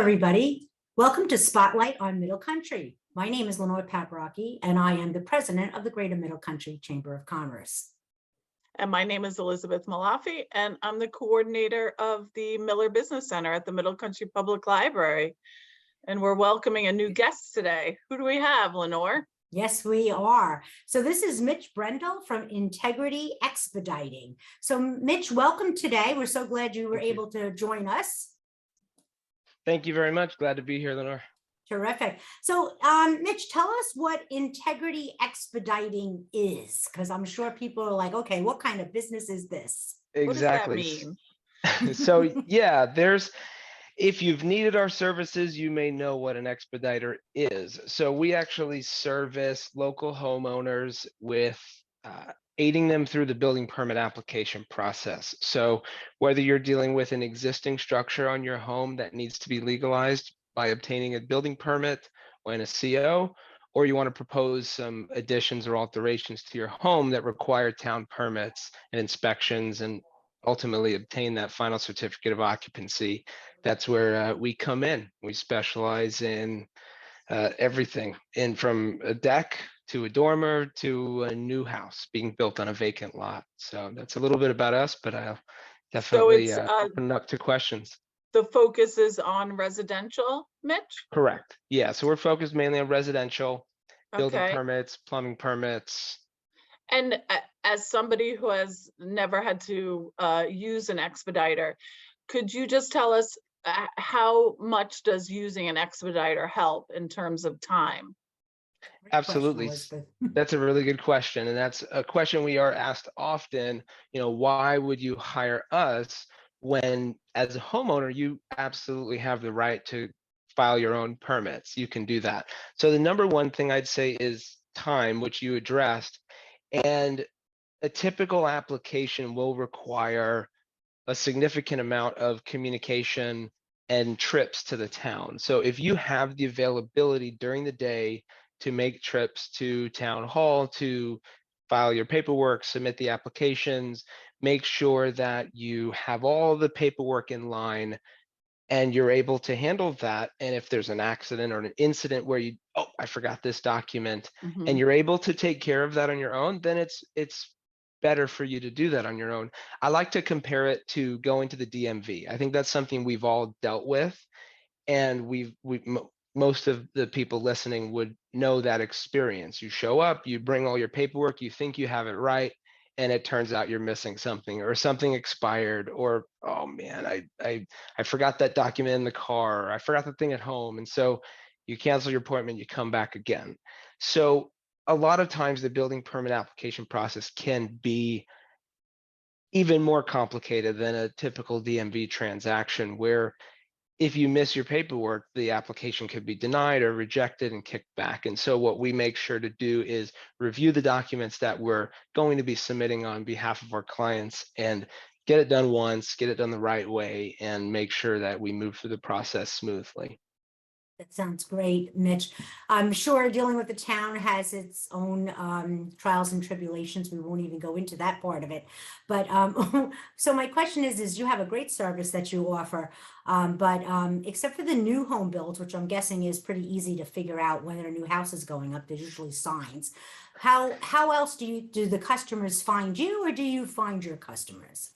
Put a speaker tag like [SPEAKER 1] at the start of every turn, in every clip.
[SPEAKER 1] everybody. Welcome to Spotlight on Middle Country. My name is Lenore Paprocki, and I am the president of the Greater Middle Country Chamber of Commerce.
[SPEAKER 2] And my name is Elizabeth Malafi, and I'm the coordinator of the Miller Business Center at the Middle Country Public Library. And we're welcoming a new guest today. Who do we have, Lenore?
[SPEAKER 1] Yes, we are. So this is Mitch Brendle from Integrity Expediting. So Mitch, welcome today. We're so glad you were able to join us.
[SPEAKER 3] Thank you very much. Glad to be here, Lenore.
[SPEAKER 1] Terrific. So Mitch, tell us what Integrity Expediting is, because I'm sure people are like, okay, what kind of business is this?
[SPEAKER 3] Exactly.
[SPEAKER 2] What does that mean?
[SPEAKER 3] So yeah, if you've needed our services, you may know what an expediter is. So we actually service local homeowners with aiding them through the building permit application process. So whether you're dealing with an existing structure on your home that needs to be legalized by obtaining a building permit or a CO, or you want to propose some additions or alterations to your home that require town permits and inspections and ultimately obtain that final certificate of occupancy, that's where we come in. We specialize in everything, from a deck to a dormer to a new house being built on a vacant lot. So that's a little bit about us, but I'll definitely open up to questions.
[SPEAKER 2] The focus is on residential, Mitch?
[SPEAKER 3] Correct. Yeah, so we're focused mainly on residential, building
[SPEAKER 2] Okay.
[SPEAKER 3] permits, plumbing permits.
[SPEAKER 2] And as somebody who has never had to use an expediter, could you just tell us how much does using an expediter help in terms of time?
[SPEAKER 3] Absolutely. That's a really good question. And that's a question we are asked often, why would you hire us when as a homeowner, you absolutely have the right to file your own permits. You can do that. So the number one thing I'd say is time, which you addressed. And a typical application will require a significant amount of communication and trips to the town. So if you have the availability during the day to make trips to town hall, to file your paperwork, submit the applications, make sure that you have all the paperwork in line and you're able to handle that. And if there's an accident or an incident where I forgot this document, and you're able to take care of that on your own, then it's better for you to do that on your own. I like to compare it to going to the DMV. I think that's something we've all dealt with, and most of the people listening would know that experience. You show up, you bring all your paperwork, you think you have it right, and it turns out you're missing something, or something expired, or, oh man, I forgot that document in the car, or I forgot the thing at home. And so you cancel your appointment, you come back again. So a lot of times the building permit application process can be even more complicated than a typical DMV transaction, where if you miss your paperwork, the application could be denied or rejected and kicked back. And so what we make sure to do is review the documents that we're going to be submitting on behalf of our clients and get it done once, get it done the right way, and make sure that we move through the process smoothly.
[SPEAKER 1] That sounds great, Mitch. I'm sure dealing with the town has its own trials and tribulations. We won't even go into that part of it. But so my question is you have a great service that you offer, but except for the new home builds, which I'm guessing is pretty easy to figure out when a new house is going up, there's usually signs. How else do the customers find you, or do you find your customers?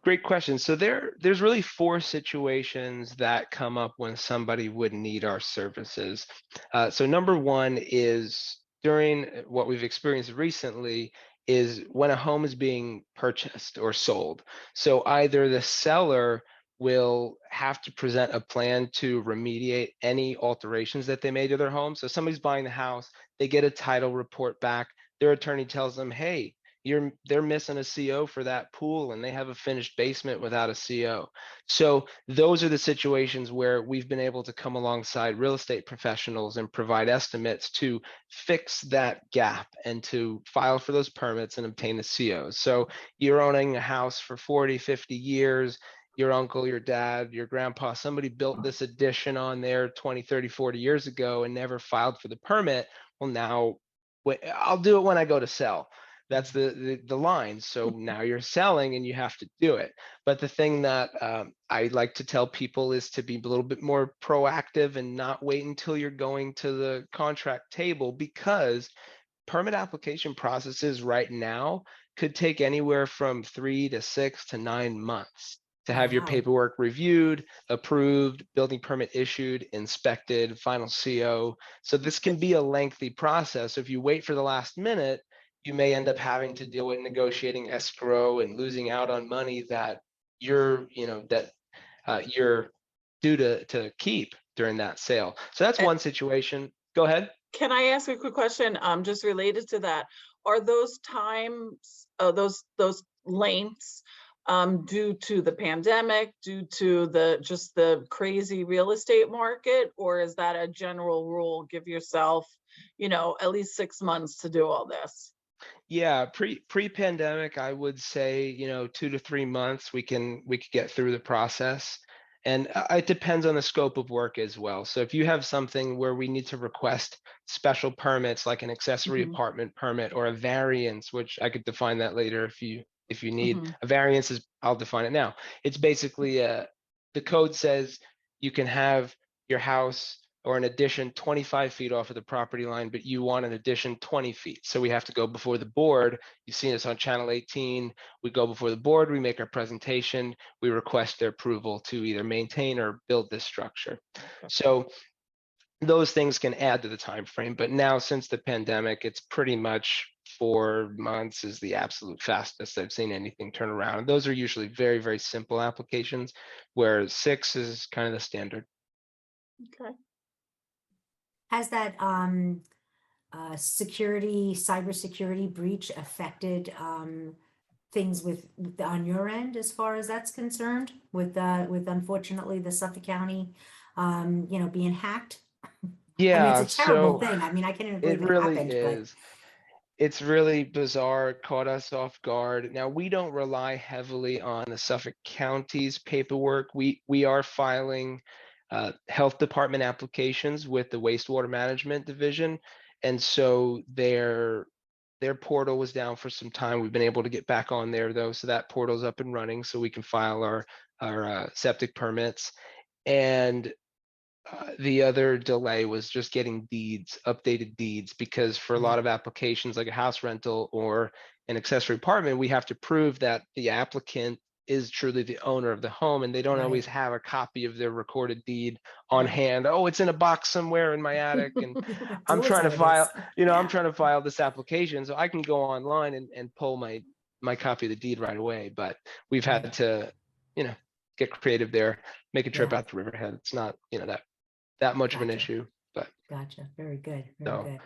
[SPEAKER 3] Great question. So there's really 4 situations that come up when somebody would need our services. So number one is during what we've experienced recently is when a home is being purchased or sold. So either the seller will have to present a plan to remediate any alterations that they made to their home. So somebody's buying the house, they get a title report back, their attorney tells them, hey, they're missing a CO for that pool and they have a finished basement without a CO. So those are the situations where we've been able to come alongside real estate professionals and provide estimates to fix that gap and to file for those permits and obtain the COs. So you're owning a house for 40, 50 years, your uncle, your dad, your grandpa, somebody built this addition on there 20, 30, 40 years ago and never filed for the permit. Well, now I'll do it when I go to sell. That's the line. So now you're selling and you have to do it. But the thing that I like to tell people is to be a little bit more proactive and not wait until you're going to the contract table, because permit application processes right now could take anywhere from 3 to 6 to 9 months to have your
[SPEAKER 1] Wow.
[SPEAKER 3] paperwork reviewed, approved, building permit issued, inspected, final CO. So this can be a lengthy process. If you wait for the last minute, you may end up having to deal with negotiating escrow and losing out on money that you're due to keep during that sale. So that's one situation. Go ahead.
[SPEAKER 2] Can I ask a quick question, just related to that? Are those times, those lengths, due to the pandemic, due to just the crazy real estate market, or is that a general rule? Give yourself, at least 6 months to do all this.
[SPEAKER 3] Yeah, pre-pandemic, I would say, 2 to 3 months we could get through the process. And it depends on the scope of work as well. So if you have something where we need to request special permits, like an accessory
[SPEAKER 2] Mhm.
[SPEAKER 3] apartment permit or a variance, which I could define that later if you need.
[SPEAKER 2] Mhm.
[SPEAKER 3] A variance is, I'll define it now. It's basically the code says you can have your house or an addition 25 feet off of the property line, but you want an addition 20 feet. So we have to go before the board. You've seen us on channel 18. We go before the board, we make our presentation, we request their approval to either maintain or build this structure. So those things can add to the time frame. But now, since the pandemic, it's pretty much 4 months is the absolute fastest I've seen anything turn around. And those are usually very, very simple applications, where 6 is kind of the standard.
[SPEAKER 2] Okay.
[SPEAKER 1] Has that cybersecurity breach affected things on your end as far as that's concerned, with unfortunately the Suffolk County being hacked? I mean, it's
[SPEAKER 3] Yeah,
[SPEAKER 1] a terrible
[SPEAKER 3] so
[SPEAKER 1] thing. I mean, I can't even
[SPEAKER 3] it
[SPEAKER 1] believe it
[SPEAKER 3] really
[SPEAKER 1] happened, but
[SPEAKER 3] is. It's really bizarre. It caught us off guard. Now, we don't rely heavily on the Suffolk County's paperwork. We are filing health department applications with the wastewater management division, and so their portal was down for some time. We've been able to get back on there though, so that portal's up and running, so we can file our septic permits. And the other delay was just getting updated deeds, because for a lot of applications like a house rental or an accessory apartment, we have to prove that the applicant is truly the owner of the home, and they don't always
[SPEAKER 1] right.
[SPEAKER 3] have a copy of their recorded deed on
[SPEAKER 2] Right.
[SPEAKER 3] hand. Oh, it's in a box somewhere in my attic, and
[SPEAKER 1] It's
[SPEAKER 3] I'm
[SPEAKER 1] always
[SPEAKER 3] trying
[SPEAKER 1] how
[SPEAKER 3] to
[SPEAKER 1] it is.
[SPEAKER 3] file, I'm
[SPEAKER 1] Yeah,
[SPEAKER 3] trying to file this application, so I can go online and pull my copy of the deed right away. But we've
[SPEAKER 1] right.
[SPEAKER 3] had to, get creative there, make a trip
[SPEAKER 1] Yeah,
[SPEAKER 3] out to Riverhead. It's not, that much of an
[SPEAKER 1] gotcha.
[SPEAKER 3] issue. But
[SPEAKER 1] Gotcha. Very good. Very
[SPEAKER 3] so,
[SPEAKER 1] good.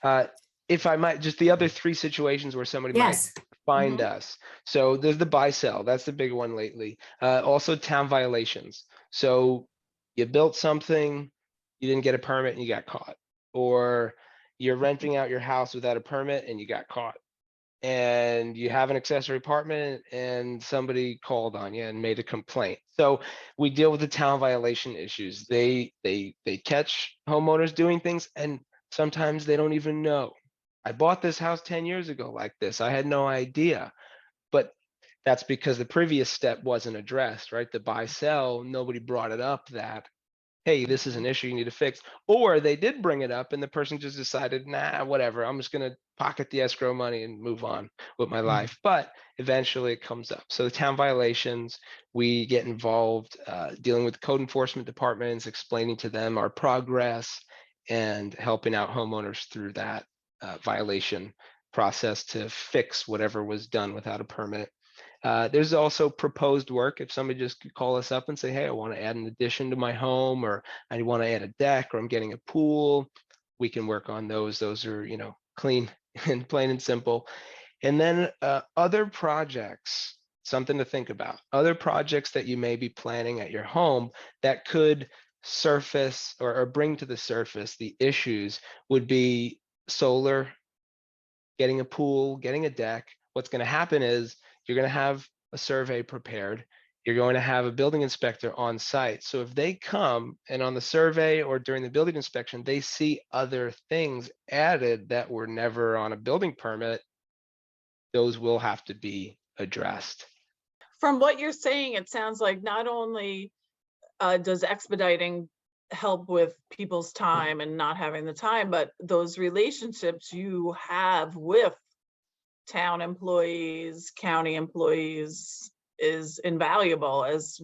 [SPEAKER 3] uh, if I might, just the other 3 situations where somebody might
[SPEAKER 1] Yes.
[SPEAKER 3] find
[SPEAKER 2] Mhm.
[SPEAKER 3] us. So there's the buy sell. That's the big one lately. Also town violations. So you built something, you didn't get a permit and you got caught, or you're renting out your house without a permit and you got caught, and you have an accessory apartment and somebody called on you and made a complaint. So we deal with the town violation issues. They catch homeowners doing things, and sometimes they don't even know. I bought this house 10 years ago like this. I had no idea. But that's because the previous step wasn't addressed, right? The buy sell, nobody brought it up that, hey, this is an issue you need to fix. Or they did bring it up and the person just decided, nah, whatever, I'm just going to pocket the escrow money and move on with my life. But eventually it comes up. So the town violations, we get involved dealing with code enforcement departments, explaining to them our progress and helping out homeowners through that violation process to fix whatever was done without a permit. There's also proposed work. If somebody just could call us up and say, hey, I want to add an addition to my home, or I want to add a deck, or I'm getting a pool, we can work on those. Those are, clean and plain and simple. And then other projects, something to think about. Other projects that you may be planning at your home that could surface or bring to the surface the issues would be solar, getting a pool, getting a deck. What's going to happen is you're going to have a survey prepared. You're going to have a building inspector on site. So if they come and on the survey or during the building inspection, they see other things added that were never on a building permit, those will have to be addressed.
[SPEAKER 2] From what you're saying, it sounds like not only does expediting help with people's time and not having the time, but those relationships you have with town employees, county employees is invaluable. As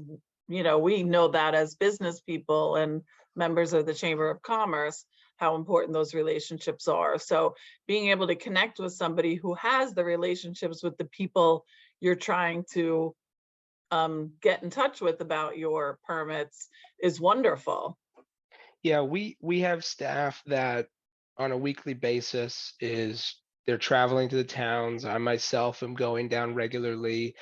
[SPEAKER 2] you know, we know that as business people and members of the Chamber of Commerce, how important those relationships are. So being able to connect with somebody who has the relationships with the people you're trying to get in touch with about your permits is wonderful.
[SPEAKER 3] Yeah, we have staff that on a weekly basis they're traveling to the towns. I myself am going down regularly,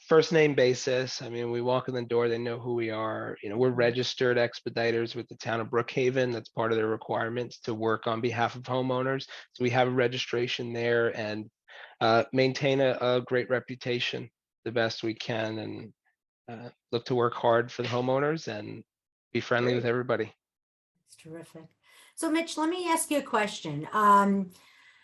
[SPEAKER 3] first name basis. I mean, we walk in the door, they know who we are. You know, we're registered expediters with the town of Brookhaven. That's part of their requirements to work on behalf of homeowners. So we have a registration there and maintain a great reputation the best we can, and look to work hard for the homeowners and be friendly with
[SPEAKER 2] Great.
[SPEAKER 3] everybody.
[SPEAKER 1] It's terrific. So Mitch, let me ask you a question.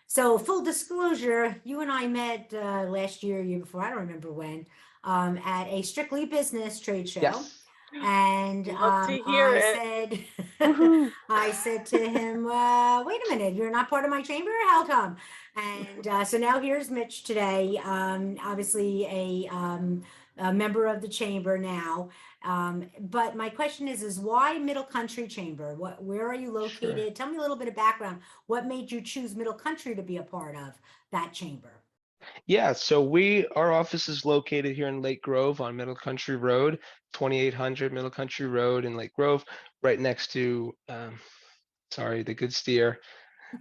[SPEAKER 1] So full disclosure, you and I met last year before, I don't remember when, at a Strictly Business trade show.
[SPEAKER 3] Yes.
[SPEAKER 1] And
[SPEAKER 2] Love to hear it.
[SPEAKER 1] said,
[SPEAKER 3] Woohoo.
[SPEAKER 1] I said to him, wait a minute, you're not part of my chamber? How come? And so now here's Mitch today, obviously a member of the chamber now. But my question is why Middle Country Chamber? Where are you located?
[SPEAKER 3] Sure.
[SPEAKER 1] Tell me a little bit of background. What made you choose Middle Country to be a part of that chamber?
[SPEAKER 3] Yeah, so our office is located here in Lake Grove on Middle Country Road, 2800 Middle Country Road in Lake Grove, right next to, the Good Steer,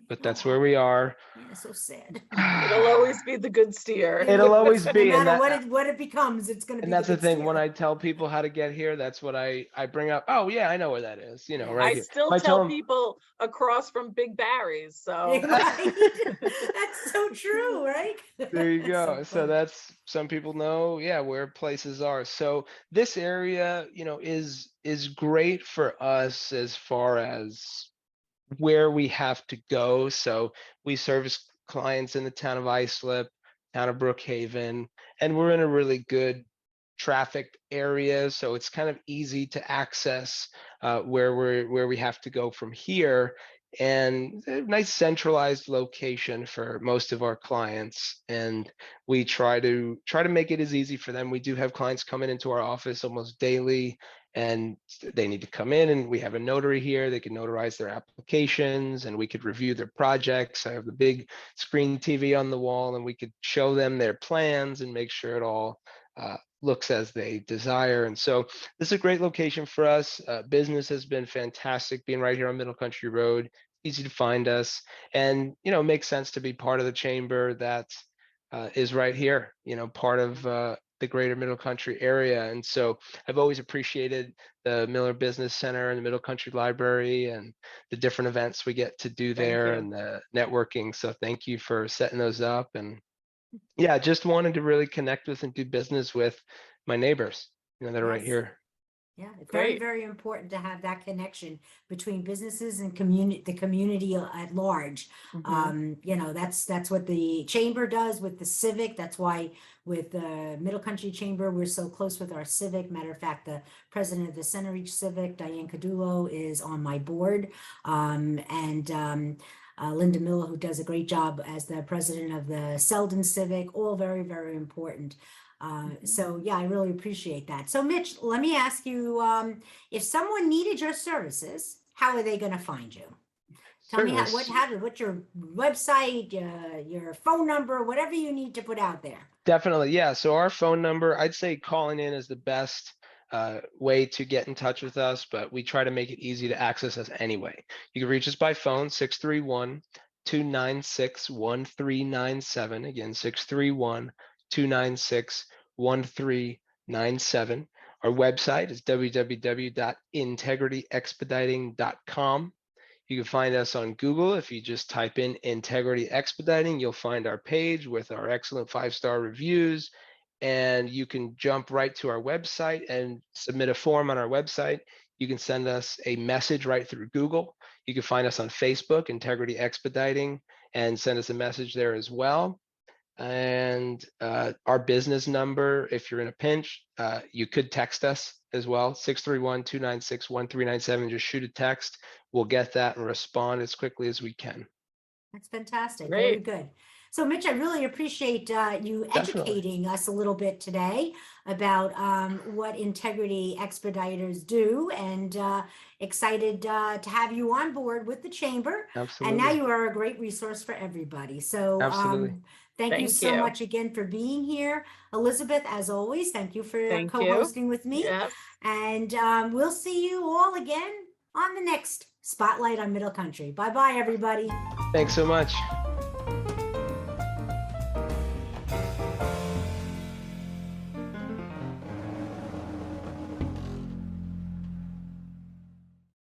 [SPEAKER 3] but that's where we are.
[SPEAKER 1] Yeah, so sad.
[SPEAKER 2] It'll always be the Good Steer.
[SPEAKER 3] It'll always
[SPEAKER 1] No
[SPEAKER 3] be, and
[SPEAKER 1] matter what it becomes, it's going to be
[SPEAKER 3] that's the
[SPEAKER 1] Good
[SPEAKER 3] thing. When
[SPEAKER 1] Steer.
[SPEAKER 3] I tell people how to get here, that's what I bring up. Oh yeah, I know where that is. You know,
[SPEAKER 1] Yeah.
[SPEAKER 3] right
[SPEAKER 2] I
[SPEAKER 3] here.
[SPEAKER 2] still
[SPEAKER 3] I tell
[SPEAKER 2] tell
[SPEAKER 3] them,
[SPEAKER 2] people across from Big Barry's. So
[SPEAKER 1] Right? That's so true, right?
[SPEAKER 3] there you
[SPEAKER 1] That's so
[SPEAKER 3] go. So
[SPEAKER 1] funny.
[SPEAKER 3] that's, some people know, yeah, where places are. So this area, you know, is great for us as far as where we have to go. So we service clients in the town of Islip, town of Brookhaven, and we're in a really good traffic area. So it's kind of easy to access where we have to go from here. And a nice centralized location for most of our clients. And we try to make it as easy for them. We do have clients coming into our office almost daily, and they need to come in, and we have a notary here. They can notarize their applications and we could review their projects. I have the big screen TV on the wall and we could show them their plans and make sure it all looks as they desire. And so this is a great location for us. Business has been fantastic being right here on Middle Country Road. Easy to find us, and you know, it makes sense to be part of the chamber that is right here, you know, part of the greater Middle Country area. And so I've always appreciated the Miller Business Center and the Middle Country Library and the different events we get to do
[SPEAKER 2] Thank
[SPEAKER 3] there
[SPEAKER 2] you.
[SPEAKER 3] and the networking. So thank you for setting those up. And yeah, just wanted to really connect with and do business with my neighbors, you know, that are right
[SPEAKER 1] Yes.
[SPEAKER 3] here.
[SPEAKER 1] Yeah, it's very,
[SPEAKER 2] Great.
[SPEAKER 1] very important to have that connection between businesses and the community at large.
[SPEAKER 2] Mhm.
[SPEAKER 1] You know, that's what the chamber does with the civic. That's why with the Middle Country Chamber, we're so close with our civic. Matter of fact, the president of the Center Reach Civic, Diane Cadulo, is on my board. Linda Miller, who does a great job as the president of the Selden Civic, all very, very important. So yeah, I really appreciate that. So Mitch, let me ask you, if someone needed your services, how are they going to find you? Tell me
[SPEAKER 3] Certainly.
[SPEAKER 1] what's your website, your phone number, whatever you need to put out there.
[SPEAKER 3] Definitely. Yeah. So our phone number, I'd say calling in is the best way to get in touch with us, but we try to make it easy to access us anyway. You can reach us by phone, 631-296-1397. Again, 631-296-1397. Our website is www.integrityexpediting.com. You can find us on Google. If you just type in Integrity Expediting, you'll find our page with our excellent 5-star reviews. And you can jump right to our website and submit a form on our website. You can send us a message right through Google. You can find us on Facebook, Integrity Expediting, and send us a message there as well. And our business number, if you're in a pinch, you could text us as well, 631-296-1397. Just shoot a text. We'll get that and respond as quickly as we can.
[SPEAKER 1] That's fantastic. Very
[SPEAKER 2] Great.
[SPEAKER 1] good. So Mitch, I really appreciate you
[SPEAKER 3] Definitely.
[SPEAKER 1] educating us a little bit today about what Integrity Expediters do, and excited to have you on board with the Chamber.
[SPEAKER 3] Absolutely.
[SPEAKER 1] And now you are a great resource for everybody. So
[SPEAKER 3] Absolutely.
[SPEAKER 1] thank you
[SPEAKER 2] Thank
[SPEAKER 1] so
[SPEAKER 2] you.
[SPEAKER 1] much again for being here. Elizabeth, as always, thank you for
[SPEAKER 2] Thank you.
[SPEAKER 1] co-hosting with me.
[SPEAKER 2] Yes.
[SPEAKER 1] And we'll see you all again on the next Spotlight on Middle Country. Bye-bye, everybody.
[SPEAKER 3] Thanks so much.